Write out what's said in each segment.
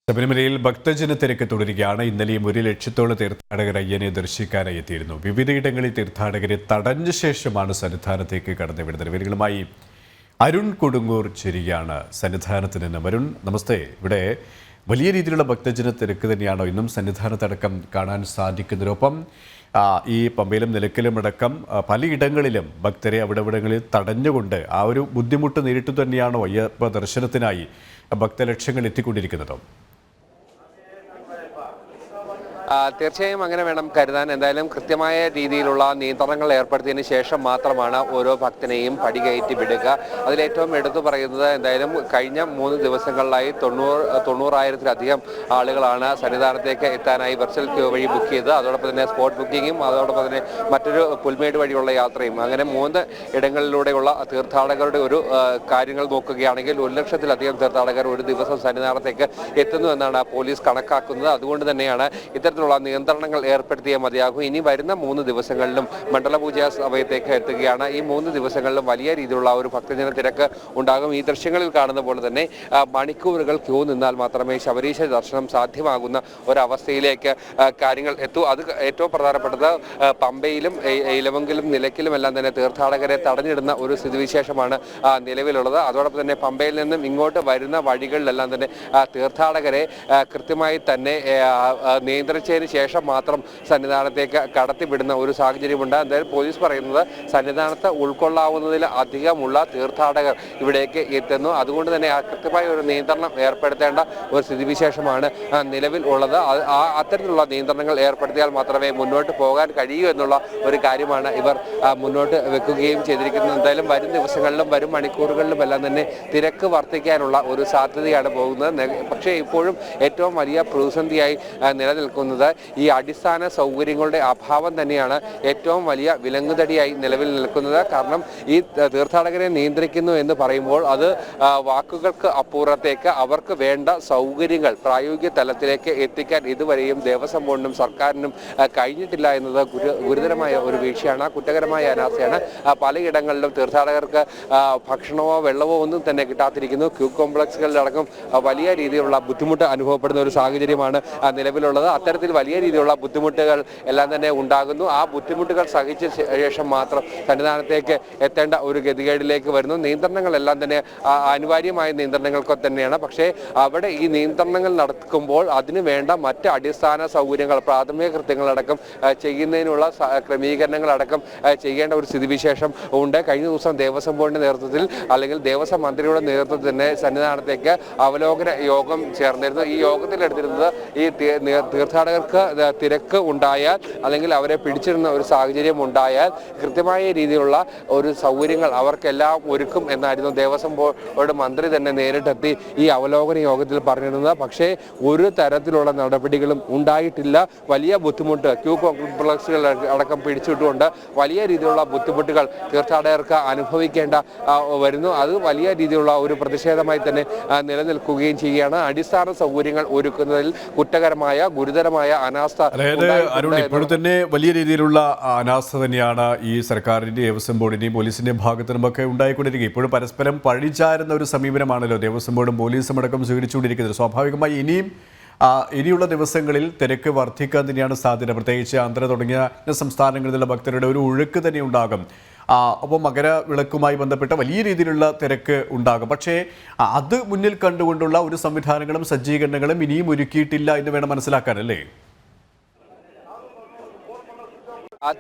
ശബരിമലയിൽ ഭക്തജന തിരക്ക് തുടരുകയാണ്. ഇന്നലെയും 1 ലക്ഷത്തോളം തീർത്ഥാടകർ അയ്യനെ ദർശിക്കാനായി എത്തിയിരുന്നു. വിവിധയിടങ്ങളിൽ തീർത്ഥാടകരെ തടഞ്ഞ ശേഷമാണ് സന്നിധാനത്തേക്ക് കടന്നുവിടുന്നത്. വിവരങ്ങളുമായി അരുൺ കൊടുങ്ങൂർ ചേരുകയാണ് സന്നിധാനത്ത് നിന്ന്. അരുൺ, നമസ്തേ. ഇവിടെ വലിയ രീതിയിലുള്ള ഭക്തജന തിരക്ക് തന്നെയാണോ ഇന്നും സന്നിധാനത്തടക്കം കാണാൻ സാധിക്കുന്നതിനൊപ്പം ഈ പമ്പയിലും നിലയ്ക്കലും അടക്കം പലയിടങ്ങളിലും ഭക്തരെ അവിടങ്ങളിൽ തടഞ്ഞുകൊണ്ട് ആ ഒരു ബുദ്ധിമുട്ട് നേരിട്ടു തന്നെയാണോ അയ്യപ്പ ദർശനത്തിനായി ഭക്തലക്ഷങ്ങൾ എത്തിക്കൊണ്ടിരിക്കുന്നത്? തീർച്ചയായും അങ്ങനെ വേണം കരുതാൻ. എന്തായാലും കൃത്യമായ രീതിയിലുള്ള നിയന്ത്രണങ്ങൾ ഏർപ്പെടുത്തിയതിന് ശേഷം മാത്രമാണ് ഓരോ ഭക്തനെയും പടികയറ്റി വിടുക. അതിലേറ്റവും എടുത്തു പറയുന്നത് എന്തായാലും കഴിഞ്ഞ 3 ദിവസങ്ങളിലായി 90,000-ത്തിലധികം ആളുകളാണ് സന്നിധാനത്തേക്ക് എത്താനായി വെർച്വൽ ക്യൂ വഴി ബുക്ക് ചെയ്തത്. അതോടൊപ്പം തന്നെ സ്പോട്ട് ബുക്കിങ്ങും അതോടൊപ്പം തന്നെ മറ്റൊരു പുൽമേട് വഴിയുള്ള യാത്രയും, അങ്ങനെ 3 ഇടങ്ങളിലൂടെയുള്ള തീർത്ഥാടകരുടെ ഒരു കാര്യങ്ങൾ നോക്കുകയാണെങ്കിൽ 1 ലക്ഷത്തിലധികം തീർത്ഥാടകർ ഒരു ദിവസം സന്നിധാനത്തേക്ക് എത്തുന്നു എന്നാണ് പോലീസ് കണക്കാക്കുന്നത്. അതുകൊണ്ട് തന്നെയാണ് ഇത്തരത്തിലുള്ള നിയന്ത്രണങ്ങൾ ഏർപ്പെടുത്തിയേ മതിയാകും. ഇനി വരുന്ന 3 ദിവസങ്ങളിലും മണ്ഡലപൂജ സമയത്തേക്ക് എത്തുകയാണ്. ഈ 3 ദിവസങ്ങളിലും വലിയ രീതിയിലുള്ള ഒരു ഭക്തജന തിരക്ക് ഉണ്ടാകും. ഈ ദൃശ്യങ്ങളിൽ കാണുന്ന പോലെ തന്നെ മണിക്കൂറുകൾ ക്യൂ നിന്നാൽ മാത്രമേ ശബരീശ ദർശനം സാധ്യമാകുന്ന ഒരവസ്ഥയിലേക്ക് കാര്യങ്ങൾ എത്തൂ. അത് ഏറ്റവും പ്രധാനപ്പെട്ടത് പമ്പയിലും ഇലവങ്കിലും നിലയ്ക്കലും എല്ലാം തന്നെ തീർത്ഥാടകരെ തടഞ്ഞിടുന്ന ഒരു സ്ഥിതിവിശേഷമാണ് നിലവിലുള്ളത്. അതോടൊപ്പം തന്നെ പമ്പയിൽ നിന്നും ഇങ്ങോട്ട് വരുന്ന വഴികളിലെല്ലാം തന്നെ തീർത്ഥാടകരെ കൃത്യമായി തന്നെ നിയന്ത്രിച്ചതിന് ശേഷം മാത്രം സന്നിധാനത്തേക്ക് കടത്തിവിടുന്ന ഒരു സാഹചര്യമുണ്ട്. എന്തായാലും പോലീസ് പറയുന്നത് സന്നിധാനത്ത് ഉൾക്കൊള്ളാവുന്നതിൽ അധികമുള്ള തീർത്ഥാടകർ ഇവിടേക്ക് എത്തുന്നു. അതുകൊണ്ട് തന്നെ കൃത്യമായ ഒരു നിയന്ത്രണം ഏർപ്പെടുത്തേണ്ട ഒരു സ്ഥിതിവിശേഷമാണ് നിലവിൽ ഉള്ളത്. അത്തരത്തിലുള്ള നിയന്ത്രണങ്ങൾ ഏർപ്പെടുത്തിയാൽ മാത്രമേ മുന്നോട്ട് പോകാൻ കഴിയൂ എന്നുള്ള ഒരു കാര്യമാണ് ഇവർ മുന്നോട്ട് വെക്കുകയും ചെയ്തിരിക്കുന്നത്. എന്തായാലും വരും ദിവസങ്ങളിലും വരും മണിക്കൂറുകളിലും എല്ലാം തന്നെ തിരക്ക് വർദ്ധിക്കാനുള്ള ഒരു സാധ്യതയാണ് പോകുന്നത്. പക്ഷേ ഇപ്പോഴും ഏറ്റവും വലിയ പ്രതിസന്ധിയായി നിലനിൽക്കുന്നത് ഈ അടിസ്ഥാന സൗകര്യങ്ങളുടെ അഭാവം തന്നെയാണ് ഏറ്റവും വലിയ വിലങ്ങുതടിയായി നിലവിൽ നിൽക്കുന്നത്. കാരണം ഈ തീർത്ഥാടകരെ നിയന്ത്രിക്കുന്നു എന്ന് പറയുമ്പോൾ അത് വാക്കുകൾക്ക് അപ്പുറത്തേക്ക് അവർക്ക് വേണ്ട സൗകര്യങ്ങൾ പ്രായോഗിക തലത്തിലേക്ക് എത്തിക്കാൻ ഇതുവരെയും ദേവസ്വം ബോർഡിനും സർക്കാരിനും കഴിഞ്ഞിട്ടില്ല എന്നത് ഗുരുതരമായ ഒരു വീഴ്ചയാണ്, കുറ്റകരമായ അനാസ്ഥയാണ്. പലയിടങ്ങളിലും തീർത്ഥാടകർക്ക് ഭക്ഷണമോ വെള്ളമോ ഒന്നും തന്നെ കിട്ടാതിരിക്കുന്നു. ക്യൂ കോംപ്ലക്സുകളിലടക്കം വലിയ രീതിയിലുള്ള ബുദ്ധിമുട്ട് അനുഭവപ്പെടുന്ന ഒരു സാഹചര്യമാണ് നിലവിലുള്ളത്. അത്തരത്തിൽ വലിയ രീതിയിലുള്ള ബുദ്ധിമുട്ടുകൾ എല്ലാം തന്നെ ഉണ്ടാകുന്നു. ആ ബുദ്ധിമുട്ടുകൾ സഹിച്ച ശേഷം മാത്രം സന്നിധാനത്തേക്ക് എത്തേണ്ട ഒരു ഗതികേടിലേക്ക് വരുന്നു. നിയന്ത്രണങ്ങളെല്ലാം തന്നെ അനിവാര്യമായ നിയന്ത്രണങ്ങൾക്ക് തന്നെയാണ്. പക്ഷേ അവിടെ ഈ നിയന്ത്രണങ്ങൾ നടക്കുമ്പോൾ അതിനു വേണ്ട മറ്റ് അടിസ്ഥാന സൗകര്യങ്ങൾ, പ്രാഥമിക കൃത്യങ്ങളടക്കം ചെയ്യുന്നതിനുള്ള ക്രമീകരണങ്ങളടക്കം ചെയ്യേണ്ട ഒരു സ്ഥിതിവിശേഷം ഉണ്ട്. കഴിഞ്ഞ ദിവസം ദേവസ്വം ബോർഡിന്റെ നേതൃത്വത്തിൽ അല്ലെങ്കിൽ ദേവസ്വം മന്ത്രിയുടെ നേതൃത്വത്തിൽ തന്നെ സന്നിധാനത്തേക്ക് അവലോകന യോഗം ചേർന്നിരുന്നു. ഈ യോഗത്തിൽ എടുത്തിരുന്നത് ഈ തീർത്ഥാടകർക്ക് തിരക്ക് ഉണ്ടായാൽ അല്ലെങ്കിൽ അവരെ പിടിച്ചിടുന്ന ഒരു സാഹചര്യം ഉണ്ടായാൽ കൃത്യമായ രീതിയിലുള്ള ഒരു സൗകര്യങ്ങൾ അവർക്കെല്ലാം ഒരുക്കും എന്നായിരുന്നു ദേവസ്വം ബോർഡ് മന്ത്രി തന്നെ നേരിട്ടെത്തി ഈ അവലോകന യോഗത്തിൽ പറഞ്ഞിരുന്നത്. പക്ഷേ ഒരു തരത്തിലുള്ള നടപടികളും ഉണ്ടായിട്ടില്ല. വലിയ ബുദ്ധിമുട്ട് ക്യൂ കോംപ്ലക്സുകൾ അടക്കം പിടിച്ചിട്ടുകൊണ്ട് വലിയ രീതിയിലുള്ള ബുദ്ധിമുട്ടുകൾ തീർത്ഥാടകർക്ക് അനുഭവിക്കേണ്ട വരുന്നു. അത് വലിയ രീതിയിലുള്ള ഒരു പ്രതിഷേധമായി തന്നെ നിലനിൽക്കുകയും ചെയ്യുകയാണ്. അടിസ്ഥാന സൗകര്യങ്ങൾ ഒരുക്കുന്നതിൽ കുറ്റകരമായ ഗുരുതരമായ അനാസ്ഥ. അരുൺ, ഇപ്പോഴും തന്നെ വലിയ രീതിയിലുള്ള അനാസ്ഥ തന്നെയാണ് ഈ സർക്കാരിന്റെ ദേവസ്വം ബോർഡിന്റെയും പോലീസിന്റെയും ഭാഗത്തു നിന്നുമൊക്കെ ഉണ്ടായിക്കൊണ്ടിരിക്കുക. ഇപ്പോഴും പരസ്പരം പഴിചാരുന്ന ഒരു സമീപനമാണല്ലോ ദേവസ്വം ബോർഡും പോലീസും അടക്കം സ്വീകരിച്ചുകൊണ്ടിരിക്കുന്നത്. സ്വാഭാവികമായി ഇനിയുള്ള ദിവസങ്ങളിൽ തിരക്ക് വർദ്ധിക്കാൻ തന്നെയാണ് സാധ്യത. പ്രത്യേകിച്ച് ആന്ധ്ര തുടങ്ങിയ സംസ്ഥാനങ്ങളിൽ നിന്നുള്ള ഭക്തരുടെ ഒരു ഒഴുക്ക് തന്നെ ഉണ്ടാകും. അപ്പോൾ മകരവിളക്കുമായി ബന്ധപ്പെട്ട വലിയ രീതിയിലുള്ള തിരക്ക് ഉണ്ടാകും. പക്ഷേ അത് മുന്നിൽ കണ്ടുകൊണ്ടുള്ള ഒരു സംവിധാനങ്ങളും സജ്ജീകരണങ്ങളും ഇനിയും ഒരുക്കിയിട്ടില്ല എന്ന് വേണം മനസ്സിലാക്കാനല്ലേ?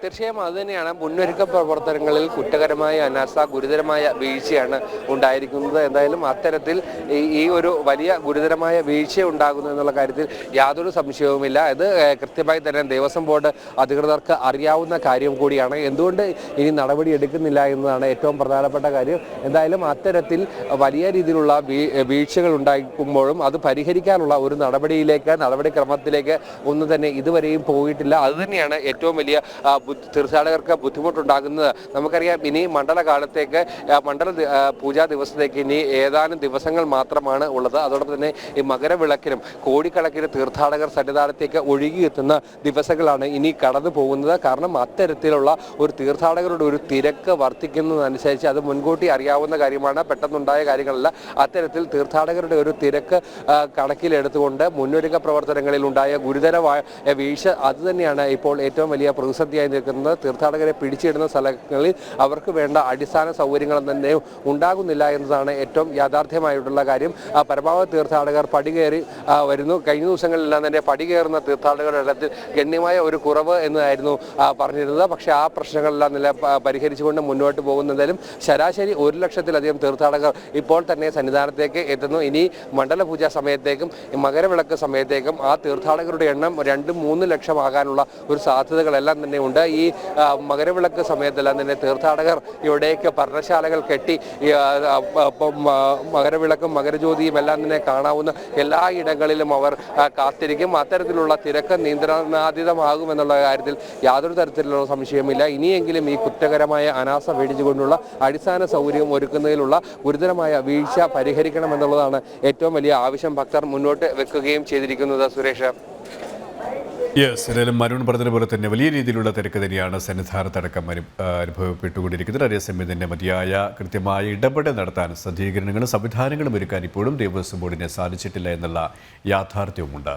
തീർച്ചയായും അത് തന്നെയാണ്. മുന്നൊരുക്ക പ്രവർത്തനങ്ങളിൽ കുറ്റകരമായ അനാസ്ഥ, ഗുരുതരമായ വീഴ്ചയാണ് ഉണ്ടായിരിക്കുന്നത്. എന്തായാലും അത്തരത്തിൽ ഈ ഒരു വലിയ ഗുരുതരമായ വീഴ്ച ഉണ്ടാകുന്നു എന്നുള്ള കാര്യത്തിൽ യാതൊരു സംശയവുമില്ല. ഇത് കൃത്യമായി തന്നെ ദേവസ്വം ബോർഡ് അധികൃതർക്ക് അറിയാവുന്ന കാര്യം കൂടിയാണ്. എന്തുകൊണ്ട് ഇനി നടപടി എടുക്കുന്നില്ല എന്നതാണ് ഏറ്റവും പ്രധാനപ്പെട്ട കാര്യം. എന്തായാലും അത്തരത്തിൽ വലിയ രീതിയിലുള്ള വീഴ്ചകൾ ഉണ്ടാകുമ്പോഴും അത് പരിഹരിക്കാനുള്ള ഒരു നടപടിക്രമത്തിലേക്ക് ഒന്നും തന്നെ ഇതുവരെയും പോയിട്ടില്ല. അതുതന്നെയാണ് ഏറ്റവും വലിയ തീർത്ഥാടകർക്ക് ബുദ്ധിമുട്ടുണ്ടാകുന്നത്. നമുക്കറിയാം ഇനി മണ്ഡലകാലത്തേക്ക് പൂജാ ദിവസത്തേക്ക് ഇനി ഏതാനും ദിവസങ്ങൾ മാത്രമാണ് ഉള്ളത്. അതോടൊപ്പം തന്നെ ഈ മകരവിളക്കിനും കോടിക്കണക്കിന് തീർത്ഥാടകർ സന്നിധാനത്തേക്ക് ഒഴുകിയെത്തുന്ന ദിവസങ്ങളാണ് ഇനി കടന്നു പോകുന്നത്. കാരണം അത്തരത്തിലുള്ള ഒരു തീർത്ഥാടകരുടെ ഒരു തിരക്ക് വർദ്ധിക്കുന്നതനുസരിച്ച് അത് മുൻകൂട്ടി അറിയാവുന്ന കാര്യമാണ്, പെട്ടെന്നുണ്ടായ കാര്യങ്ങളല്ല. അത്തരത്തിൽ തീർത്ഥാടകരുടെ ഒരു തിരക്ക് കണക്കിലെടുത്തുകൊണ്ട് മുന്നൊരുക്ക പ്രവർത്തനങ്ങളിൽ ഉണ്ടായ ഗുരുതരമായ വീഴ്ച അതുതന്നെയാണ് ഇപ്പോൾ ഏറ്റവും വലിയ പ്രതിസന്ധിയായി നിൽക്കുന്നത്. തീർത്ഥാടകരെ പിടിച്ചിടുന്ന സ്ഥലങ്ങളിൽ അവർക്ക് വേണ്ട അടിസ്ഥാന സൗകര്യങ്ങൾ തന്നെ ഉണ്ടാകുന്നില്ല എന്നതാണ് ഏറ്റവും യാഥാർത്ഥ്യമായിട്ടുള്ള കാര്യം. പരമാവധി തീർത്ഥാടകർ പടികയറി വരുന്നു. കഴിഞ്ഞ ദിവസങ്ങളിലെല്ലാം തന്നെ പടികയറുന്ന തീർത്ഥാടകരുടെ എണ്ണത്തിൽ ഗണ്യമായ ഒരു കുറവ് എന്നതായിരുന്നു പറഞ്ഞിരുന്നത്. പക്ഷേ ആ പ്രശ്നങ്ങളെല്ലാം പരിഹരിച്ചുകൊണ്ട് മുന്നോട്ട് പോകുന്നതിലും ശരാശരി 1 ലക്ഷത്തിലധികം തീർത്ഥാടകർ ഇപ്പോൾ തന്നെ സന്നിധാനത്തേക്ക് എത്തുന്നു. ഇനി മണ്ഡലപൂജ സമയത്തേക്കും മകരവിളക്ക് സമയത്തേക്കും ആ തീർത്ഥാടകരുടെ എണ്ണം 2-3 ലക്ഷമാകാനുള്ള ഒരു സാധ്യതകളെല്ലാം തന്നെ ഉണ്ട്. ഈ മകരവിളക്ക് സമയത്തെല്ലാം തന്നെ തീർത്ഥാടകർ ഇവിടേക്ക് പർണശാലകൾ കെട്ടി മകരവിളക്കും മകരജ്യോതിയും എല്ലാം തന്നെ കാണാവുന്ന എല്ലാ ഇടങ്ങളിലും അവർ കാത്തിരിക്കും. അത്തരത്തിലുള്ള തിരക്ക് നിയന്ത്രണാതീതമാകുമെന്നുള്ള കാര്യത്തിൽ യാതൊരു തരത്തിലുള്ള സംശയമില്ല. ഇനിയെങ്കിലും ഈ കുറ്റകരമായ അനാസ വേടിച്ചുകൊണ്ടുള്ള അടിസ്ഥാന സൗകര്യം ഒരുക്കുന്നതിലുള്ള ഗുരുതരമായ വീഴ്ച പരിഹരിക്കണമെന്നുള്ളതാണ് ഏറ്റവും വലിയ ആവശ്യം ഭക്തർ മുന്നോട്ട് വെക്കുകയും ചെയ്തിരിക്കുന്നത്. സുരേഷ്, ഏതായാലും അരുൺ പറഞ്ഞതുപോലെ തന്നെ വലിയ രീതിയിലുള്ള തിരക്ക് തന്നെയാണ് സന്നിധാനത്തടക്കം അനുഭവപ്പെട്ടുകൊണ്ടിരിക്കുന്നത്. അതേസമയം തന്നെ മതിയായ കൃത്യമായ ഇടപെടൽ നടത്താൻ സജ്ജീകരണങ്ങളും സംവിധാനങ്ങളും ഒരുക്കാൻ ഇപ്പോഴും ദേവസ്വം ബോർഡിനെ സാധിച്ചിട്ടില്ല എന്നുള്ള യാഥാർത്ഥ്യവുമുണ്ട്.